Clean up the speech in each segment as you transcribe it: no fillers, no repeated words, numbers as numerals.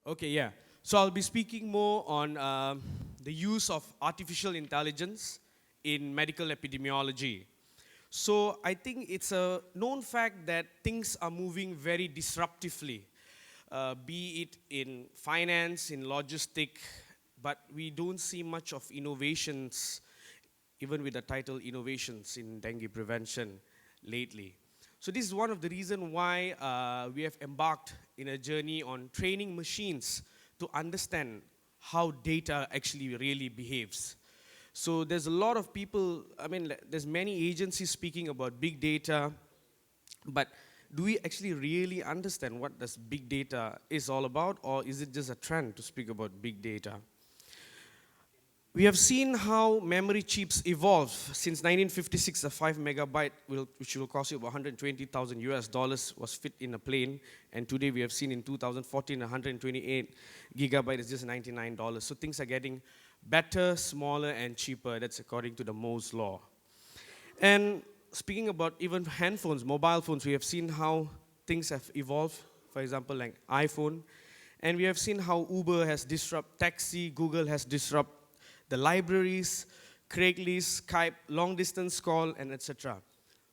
Okay, yeah. So I'll be speaking more on the use of artificial intelligence in medical epidemiology. So I think it's a known fact that things are moving very disruptively, be it in finance, in logistic, but we don't see much of innovations, even with the title innovations in dengue prevention lately. So this is one of the reasons why we have embarked in a journey on training machines to understand how data actually really behaves. So there's a lot of people, I mean, there's many agencies speaking about big data, but do we actually really understand what this big data is all about, or is it just a trend to speak about big data? We have seen how memory chips evolve. Since 1956, a 5 megabyte, which will cost you about 120,000 US dollars, was fit in a plane. And today we have seen in 2014, 128 gigabyte is just $99. So things are getting better, smaller, and cheaper. That's according to the Moore's law. And speaking about even handphones, mobile phones, we have seen how things have evolved. For example, like iPhone. And we have seen how Uber has disrupted taxi, Google has disrupted the libraries, Craigslist, Skype, long distance call, and etc.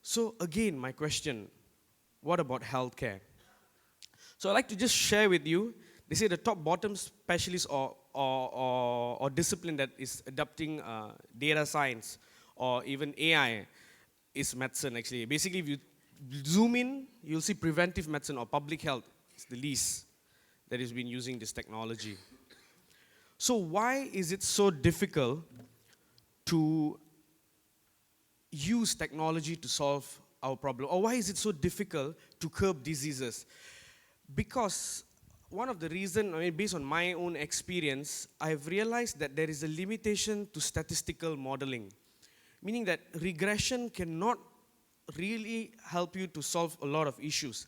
So again, my question, what about healthcare? So I'd like to just share with you, they say the top bottom specialist or discipline that is adopting data science or even AI is medicine actually. Basically, if you zoom in, you'll see preventive medicine or public health is the least that has been using this technology. So why is it so difficult to use technology to solve our problem? Or why is it so difficult to curb diseases? Because one of the reasons, I mean, based on my own experience, I've realized that there is a limitation to statistical modeling, meaning that regression cannot really help you to solve a lot of issues.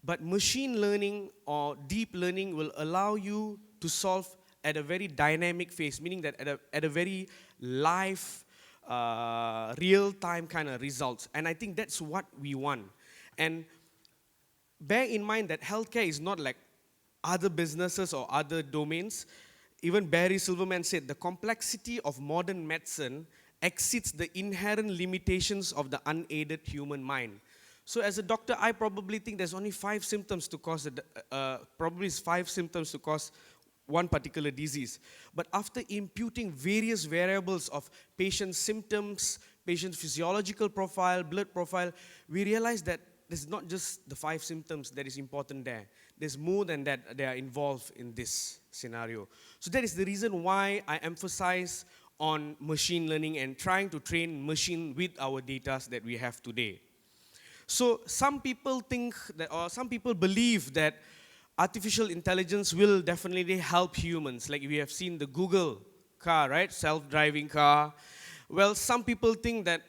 But machine learning or deep learning will allow you to solve at a very dynamic phase, meaning that at a very live, real-time kind of results. And I think that's what we want. And bear in mind that healthcare is not like other businesses or other domains. Even Barry Silverman said the complexity of modern medicine exceeds the inherent limitations of the unaided human mind. So as a doctor, I probably think there's only 5 symptoms to cause, probably 5 symptoms to cause one particular disease. But after imputing various variables of patient's symptoms, patient's physiological profile, blood profile, we realize that there's not just the 5 symptoms that is important there. There's more than that they are involved in this scenario. So that is the reason why I emphasize on machine learning and trying to train machine with our data that we have today. So some people think that, or some people believe that artificial intelligence will definitely help humans. Like we have seen the Google car, right? Self-driving car. Well, some people think that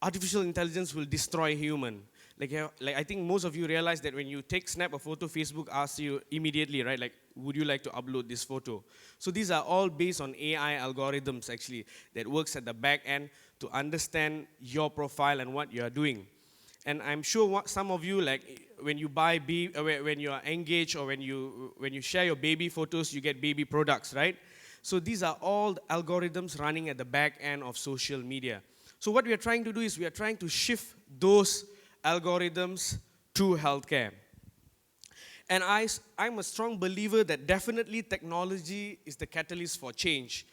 artificial intelligence will destroy human. Like I think most of you realize that when you snap a photo, Facebook asks you immediately, right? Like, would you like to upload this photo? So these are all based on AI algorithms actually that works at the back end to understand your profile and what you are doing. And I'm sure some of you, like when you buy, when you are engaged or when you share your baby photos, you get baby products, right? So these are all the algorithms running at the back end of social media. So what we are trying to do is we are trying to shift those algorithms to healthcare. And I'm a strong believer that definitely technology is the catalyst for change.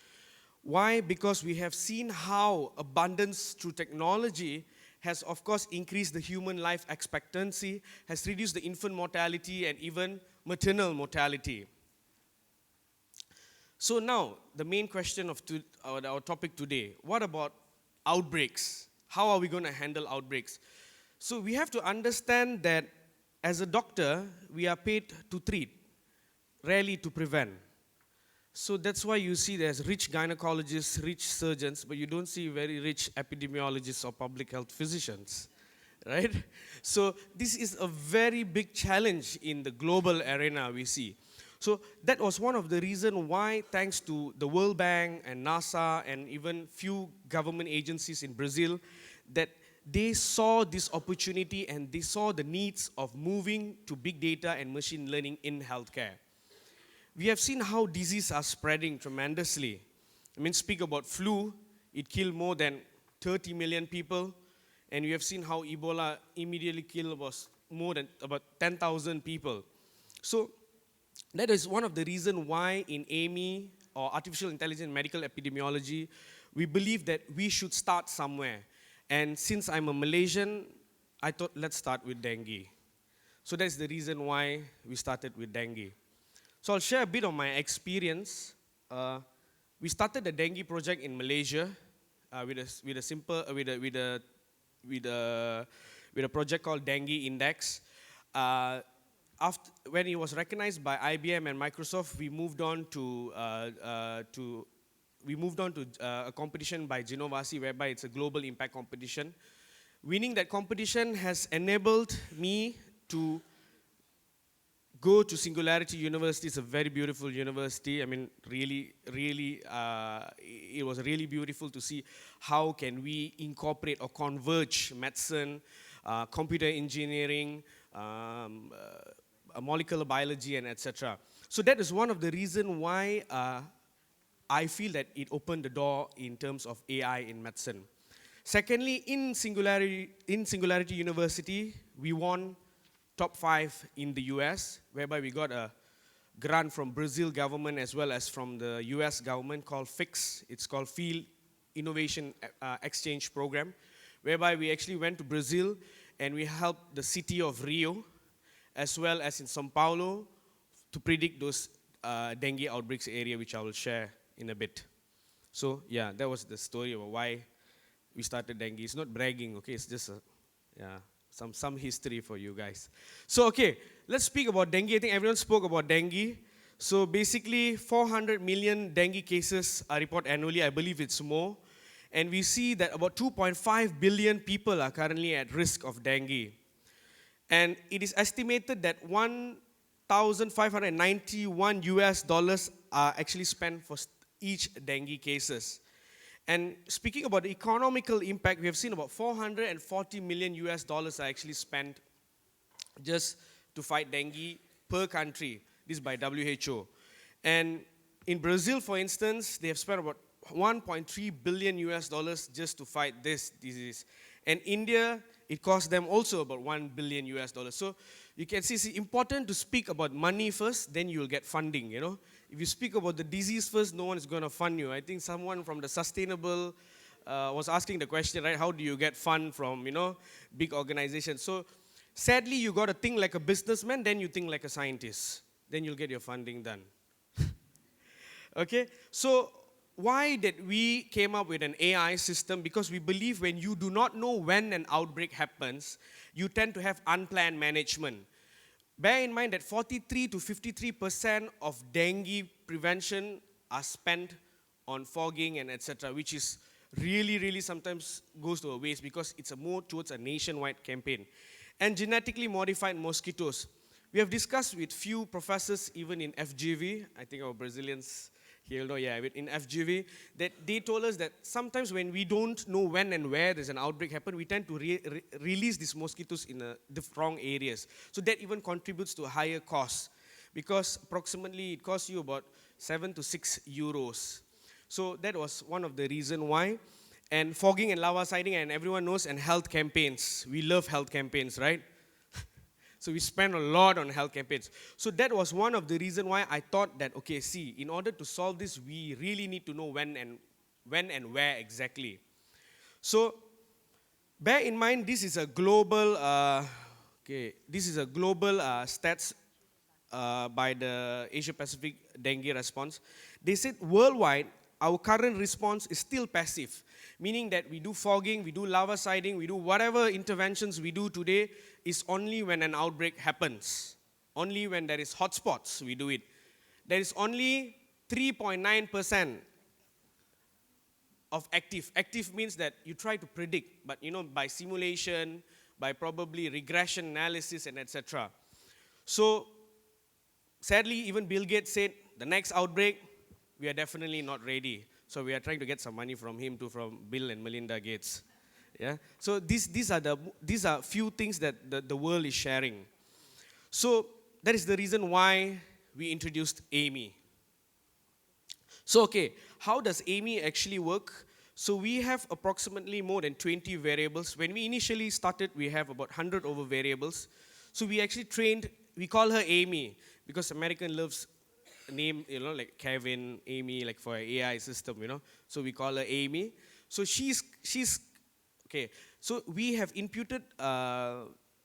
Why? Because we have seen how abundance through technology has, of course, increased the human life expectancy, has reduced the infant mortality and even maternal mortality. So now, the main question of our topic today, what about outbreaks? How are we going to handle outbreaks? So we have to understand that as a doctor, we are paid to treat, rarely to prevent. So that's why you see there's rich gynecologists, rich surgeons, but you don't see very rich epidemiologists or public health physicians, right? So this is a very big challenge in the global arena we see. So that was one of the reasons why, thanks to the World Bank and NASA and even few government agencies in Brazil, that they saw this opportunity and they saw the needs of moving to big data and machine learning in healthcare. we have seen how diseases are spreading tremendously. I mean, speak about flu, it killed more than 30 million people, and we have seen how Ebola immediately killed was more than about 10,000 people. So that is one of the reasons why in AMI, or Artificial Intelligence in Medical Epidemiology, we believe that we should start somewhere. And since I'm a Malaysian, I thought let's start with dengue. So that's the reason why we started with dengue. So I'll share a bit of my experience. We started the dengue project in Malaysia with a project called Dengue Index. When it was recognized by IBM and Microsoft, we moved on to a competition by Genovasi, whereby it's a global impact competition. Winning that competition has enabled me to go to Singularity University. It's a very beautiful university. I mean, really, it was really beautiful to see how can we incorporate or converge medicine, computer engineering, molecular biology, and etc. So that is one of the reasons why I feel that it opened the door in terms of AI in medicine. Secondly, in Singularity University, we won top 5 in the US, whereby we got a grant from Brazil government as well as from the US government called FIX. It's called Field Innovation Exchange Program, whereby we actually went to Brazil and we helped the city of Rio as well as in São Paulo to predict those dengue outbreaks area, which I will share in a bit. So yeah, that was the story of why we started dengue. It's not bragging, okay? It's just some history for you guys. So okay, let's speak about dengue. I think everyone spoke about dengue. So basically, 400 million dengue cases are reported annually. I believe it's more. And we see that about 2.5 billion people are currently at risk of dengue. And it is estimated that $1,591 are actually spent for each dengue cases. And speaking about the economical impact, we have seen about $440 million are actually spent just to fight dengue per country. This is by WHO. And in Brazil, for instance, they have spent about $1.3 billion just to fight this disease. And India, it cost them also about $1 billion. So you can see it's important to speak about money first, then you'll get funding, you know. If you speak about the disease first, no one is going to fund you. I think someone from the sustainable was asking the question, right? How do you get fund from, you know, big organizations? So sadly, you got to think like a businessman, then you think like a scientist. Then you'll get your funding done. Okay? So why did we came up with an AI system? Because we believe when you do not know when an outbreak happens, you tend to have unplanned management. Bear in mind that 43 to 53% of dengue prevention are spent on fogging and etc., which is really sometimes goes to a waste because it's more towards a nationwide campaign. And genetically modified mosquitoes. We have discussed with few professors, even in FGV, I think our Brazilians here know, yeah, in FGV, that they told us that sometimes when we don't know when and where there's an outbreak happen, we tend to release these mosquitoes in the wrong areas. So that even contributes to a higher cost because approximately it costs you about 7 to 6 euros. So that was one of the reasons why. And fogging and larviciding, and everyone knows, and health campaigns. We love health campaigns, right? So we spend a lot on health campaigns. So that was one of the reasons why I thought that, okay, see, in order to solve this, we really need to know when and where exactly. So bear in mind, this is a global, stats by the Asia Pacific Dengue Response. They said worldwide, our current response is still passive, meaning that we do fogging, we do larviciding, we do whatever interventions we do today is only when an outbreak happens. Only when there is hotspots, we do it. There is only 3.9% of active. Active means that you try to predict, but you know, by simulation, by probably regression analysis and etc. So sadly, even Bill Gates said, the next outbreak, we are definitely not ready. So we are trying to get some money from him too, from Bill and Melinda Gates. Yeah. So these are few things that the world is sharing. So that is the reason why we introduced Amy. So, okay, how does Amy actually work? So we have approximately more than 20 variables. When we initially started, we have about 100 over variables. So we actually trained, we call her Amy, because American loves name, like Kevin, Amy, like for AI system, So we call her Amy. So she's okay. So we have inputted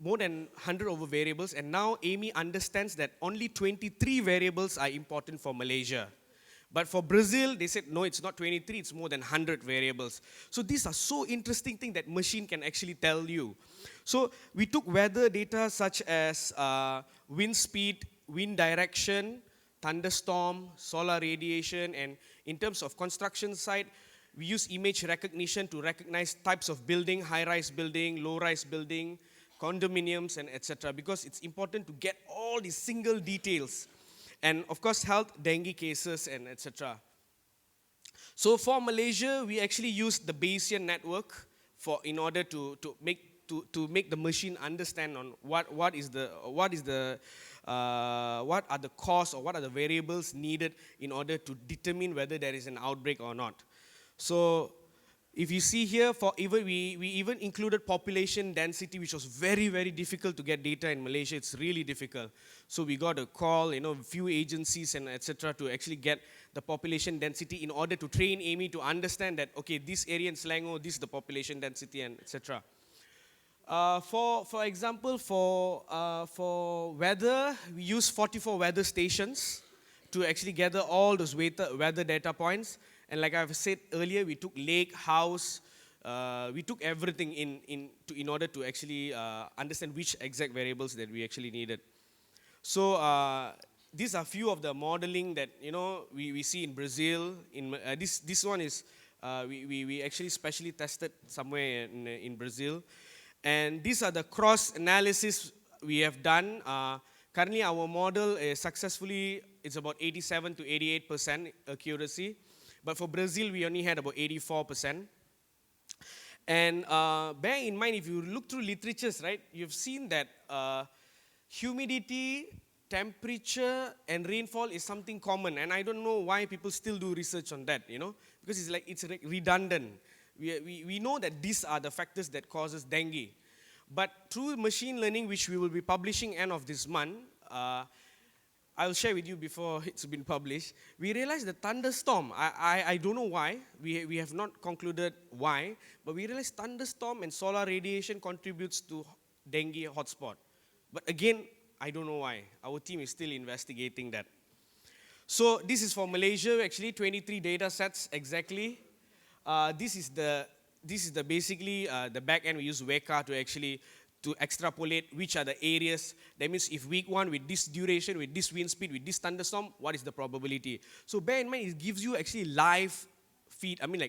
more than 100 over variables, and now Amy understands that only 23 variables are important for Malaysia. But for Brazil, they said, no, it's not 23, it's more than 100 variables. So these are so interesting things that machine can actually tell you. So we took weather data such as wind speed, wind direction, thunderstorm, solar radiation, and in terms of construction site, we use image recognition to recognize types of building, high-rise building, low-rise building, condominiums, and etc. Because it's important to get all these single details. And of course, health, dengue cases, and etc. So for Malaysia, we actually used the Bayesian network in order to make the machine understand on what are the costs or what are the variables needed in order to determine whether there is an outbreak or not. So if you see here, we even included population density, which was very, very difficult to get data in Malaysia. It's really difficult. So we got a call, few agencies and etc. to actually get the population density in order to train Amy to understand that, okay, this area in Selangor, this is the population density and etc. For example, for weather, we use 44 weather stations to actually gather all those weather data points. And like I've said earlier, we took lake, house, we took everything in order to actually understand which exact variables that we actually needed. So these are few of the modeling that we see in Brazil. This one is we actually specially tested somewhere in Brazil, and these are the cross analysis we have done. Currently, our model is successfully, it's about 87 to 88% accuracy. But for Brazil, we only had about 84%. And bear in mind, if you look through literatures, right, you've seen that humidity, temperature, and rainfall is something common. And I don't know why people still do research on that, because it's redundant. We know that these are the factors that causes dengue. But through machine learning, which we will be publishing end of this month, I'll share with you before it's been published. We realized the thunderstorm, I don't know why, we have not concluded why, but we realized thunderstorm and solar radiation contributes to dengue hotspot. But again, I don't know why. Our team is still investigating that. So this is for Malaysia, actually 23 data sets exactly. This is basically the back end. We use WECA to actually to extrapolate which are the areas. That means if week one with this duration, with this wind speed, with this thunderstorm, what is the probability? So bear in mind, it gives you actually live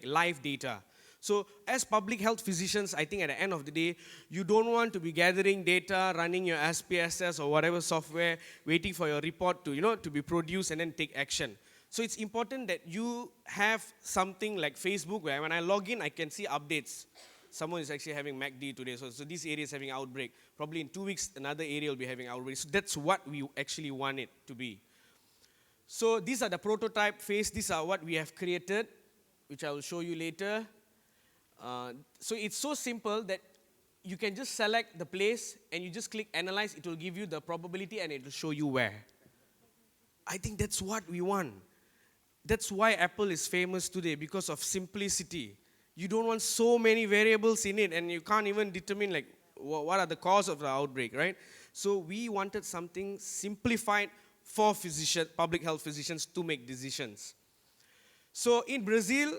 live data. So as public health physicians, I think at the end of the day, you don't want to be gathering data, running your SPSS or whatever software, waiting for your report to be produced and then take action. So it's important that you have something like Facebook where when I log in, I can see updates. Someone is actually having MACD today, so this area is having outbreak. Probably in 2 weeks, another area will be having outbreak. So that's what we actually want it to be. So these are the prototype phase. These are what we have created, which I will show you later. So it's so simple that you can just select the place and you just click analyze. It will give you the probability and it will show you where. I think that's what we want. That's why Apple is famous today, because of simplicity. You don't want so many variables in it, and you can't even determine like what are the cause of the outbreak, right? So we wanted something simplified for public health physicians to make decisions. So in Brazil,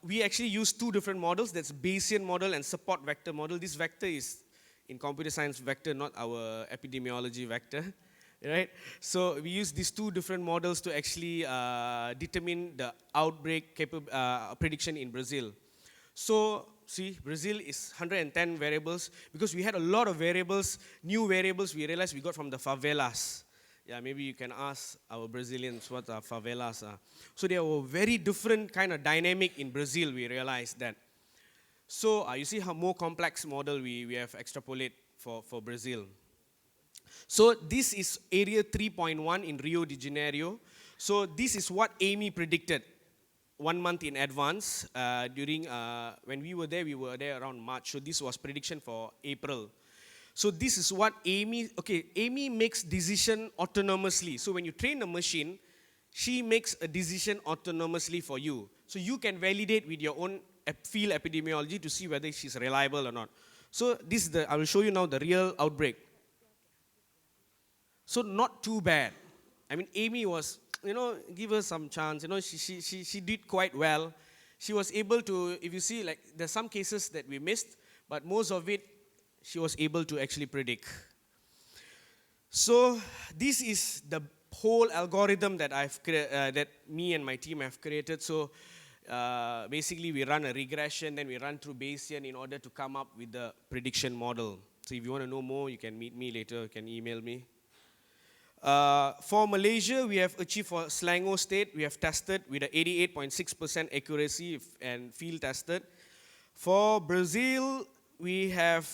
we actually use two different models. That's Bayesian model and support vector model. This vector is in computer science vector, not our epidemiology vector. Right? So we use these two different models to actually determine the outbreak prediction in Brazil. So see, Brazil is 110 variables because we had a lot of variables, new variables we realized we got from the favelas. Yeah, maybe you can ask our Brazilians what are favelas are. So they were very different kind of dynamic in Brazil, we realized that. So you see how more complex model we have extrapolate for Brazil. So this is area 3.1 in Rio de Janeiro. So this is what Amy predicted 1 month in advance. During when we were there around March. So this was prediction for April. So this is what Amy makes decision autonomously. So when you train a machine, she makes a decision autonomously for you. So you can validate with your own field epidemiology to see whether she's reliable or not. So I will show you now the real outbreak. So not too bad. I mean, Amy was, give her some chance. She did quite well. She was able to, if you see, like, there's some cases that we missed, but most of it, she was able to actually predict. So this is the whole algorithm that that me and my team have created. So basically, we run a regression, then we run through Bayesian in order to come up with the prediction model. So if you want to know more, you can meet me later. You can email me. For Malaysia, we have achieved for Selangor State, we have tested with an 88.6% accuracy and field tested. For Brazil, we have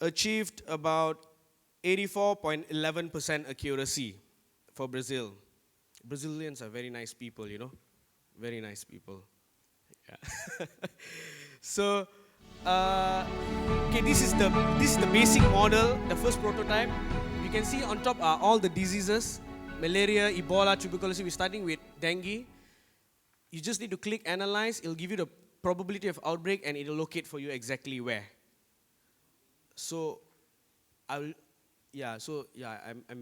achieved about 84.11% accuracy for Brazil. Brazilians are very nice people, very nice people. Yeah. So, this is the basic model, the first prototype. You can see on top are all the diseases: malaria, Ebola, tuberculosis. We're starting with dengue. You just need to click analyze. It'll give you the probability of outbreak, and it'll locate for you exactly where. So, I'm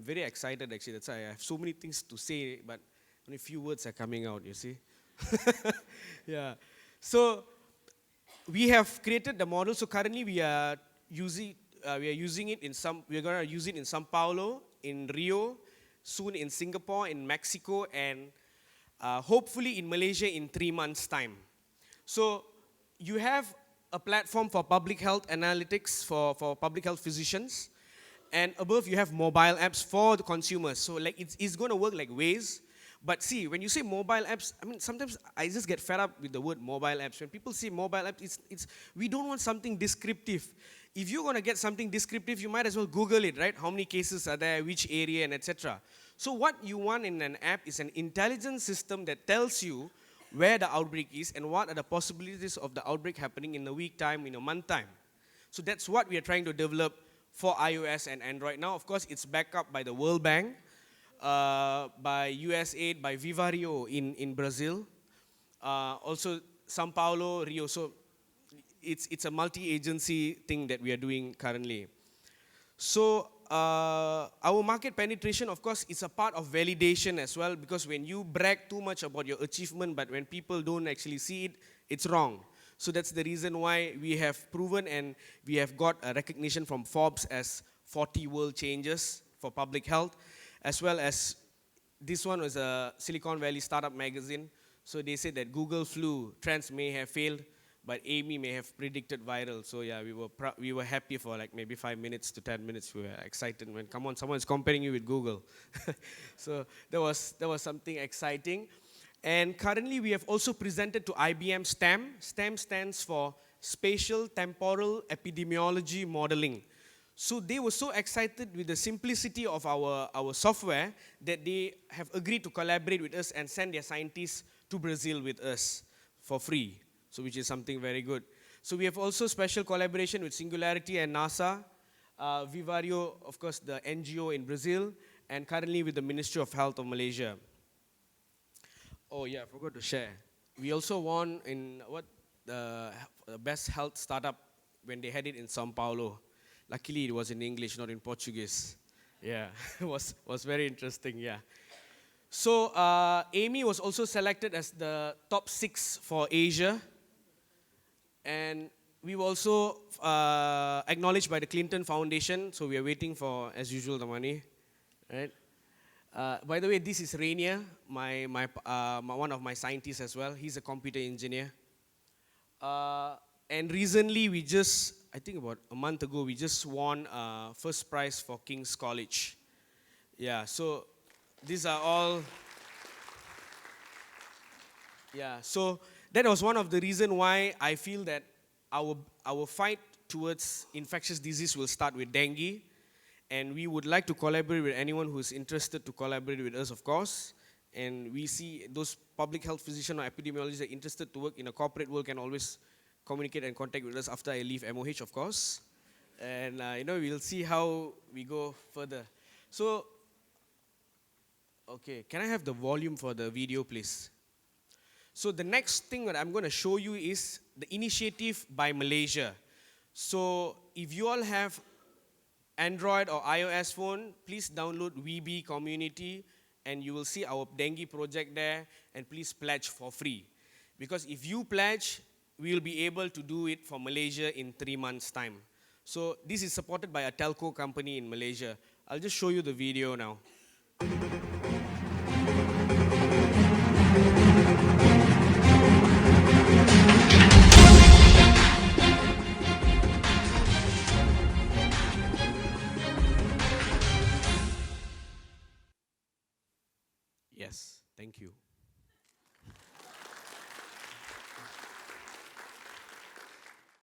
very excited actually. That's why I have so many things to say, but only a few words are coming out. You see. Yeah. So we have created the model. So currently we are using it in we're going to use it in Sao Paulo, in Rio, soon in Singapore, in Mexico, and hopefully in Malaysia in 3 months' time. So you have a platform for public health analytics for public health physicians, and above you have mobile apps for the consumers. So like it's going to work like Waze. But see, when you say mobile apps, I mean, sometimes I just get fed up with the word mobile apps. When people say mobile apps, we don't want something descriptive. If you're going to get something descriptive, you might as well Google it, right? How many cases are there, which area, and etc. So what you want in an app is an intelligent system that tells you where the outbreak is and what are the possibilities of the outbreak happening in a week time, in a month time. So that's what we are trying to develop for iOS and Android. Now, of course, it's backed up by the World Bank, by USAID, by Vivario in Brazil, also Sao Paulo, Rio. So it's a multi-agency thing that we are doing currently. So our market penetration, of course, is a part of validation as well, because when you brag too much about your achievement, but when people don't actually see it, it's wrong. So that's the reason why we have proven and we have got a recognition from Forbes as 40 world changes for public health, as well as this one was a Silicon Valley startup magazine. So they said that Google flu trends may have failed, but Amy may have predicted viral. So yeah, we were happy for like maybe 5 minutes to 10 minutes. We were excited when, come on, someone's comparing you with Google. So that was something exciting. And currently we have also presented to IBM STEM. STEM stands for Spatial Temporal Epidemiology Modeling. So they were so excited with the simplicity of our software that they have agreed to collaborate with us and send their scientists to Brazil with us for free. So which is something very good. So we have also special collaboration with Singularity and NASA, Vivario, of course, the NGO in Brazil, and currently with the Ministry of Health of Malaysia. Oh yeah, I forgot to share. We also won in the best health startup when they had it in Sao Paulo. Luckily, it was in English, not in Portuguese. Yeah, it was very interesting, yeah. So Amy was also selected as the top 6 for Asia. And we were also acknowledged by the Clinton Foundation, so we are waiting for, as usual, the money. Right? By the way, this is Rainier, one of my scientists as well. He's a computer engineer. And recently, I think about a month ago, we just won first prize for King's College. Yeah, so these are all. Yeah, so that was one of the reasons why I feel that our fight towards infectious disease will start with dengue. And we would like to collaborate with anyone who is interested to collaborate with us, of course. And we see those public health physicians or epidemiologists that are interested to work in a corporate world can always communicate and contact with us after I leave MOH, of course. And we'll see how we go further. So, okay, can I have the volume for the video, please? So the next thing that I'm going to show you is the initiative by Malaysia. So if you all have Android or iOS phone, please download WeBe Community and you will see our dengue project there, and please pledge for free. Because if you pledge, we will be able to do it for Malaysia in 3 months' time. So this is supported by a telco company in Malaysia. I'll just show you the video now. Yes, thank you.